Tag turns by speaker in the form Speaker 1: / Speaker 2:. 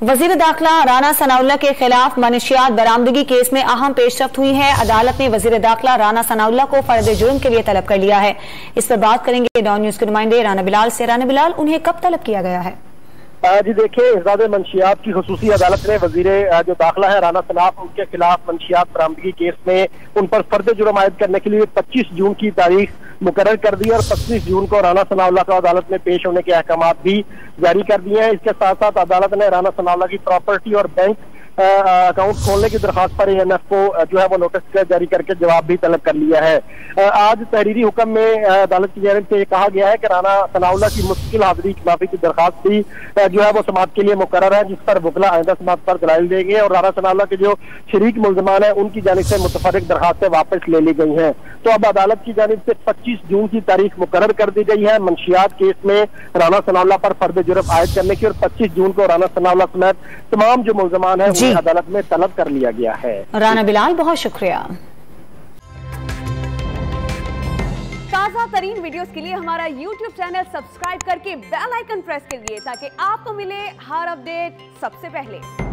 Speaker 1: वजीर दाखिला राना सनाउल्लाह के खिलाफ मनशियात बरामदगी केस में अहम पेशरफ्त हुई है। अदालत ने वजीर दाखिला राना सनाउल्लाह को फर्द जुर्म के लिए तलब कर लिया है। इस पर बात करेंगे डॉन न्यूज के नुमाइंदे राना बिलाल से। राना बिलाल, उन्हें कब तलब किया गया है?
Speaker 2: जी देखिए, इज़ाद मंशियात की खुसूसी अदालत ने वजीर जो दाखिला है राना सनाफ, उनके खिलाफ मंशियात बरामदगी केस में उन पर फर्द जुर्म आयद करने के लिए 25 जून की तारीख मुकर्रर कर दी और 25 जून को राना सनाउल्लाह को अदालत में पेश होने के अहकाम भी जारी कर दिए हैं। इसके साथ साथ अदालत ने राना सनाउल्लाह की प्रॉपर्टी और बैंक अकाउंट खोलने की दरखास्त पर ANF को जो है वो नोटिस जारी करके जवाब भी तलब कर लिया है। आज तहरीरी हुक्म में अदालत की जानिब से ये कहा गया है कि राना सनाउल्लाह की मुस्तकिल हाजिरी की माफी की दरखास्त भी जो है वो समाअत के लिए मुकर्रर है, जिस पर वकला आइंदा समाअत पर दलाइल देंगे और राना सनाउल्लाह के जो शरीक मुल्ज़मान है उनकी जानिब से मुतफर्रिक दरखास्तें वापस ले ली गई हैं। तो अब अदालत की जानिब से 25 जून की तारीख मुकर्रर कर दी गई है मंशियात केस में राना सनाउल्लाह पर फर्द जुर्म आयद करने की, और 25 जून को राना सनाउल्लाह समेत तमाम जो मुल्ज़मान है उन्हें अदालत में तलब कर लिया गया है।
Speaker 1: राना बिलाल, बहुत शुक्रिया।
Speaker 3: ताज़ा तरीन वीडियोस के लिए हमारा YouTube चैनल सब्सक्राइब करके बेल आइकन प्रेस करिए ताकि आपको मिले हर अपडेट सबसे पहले।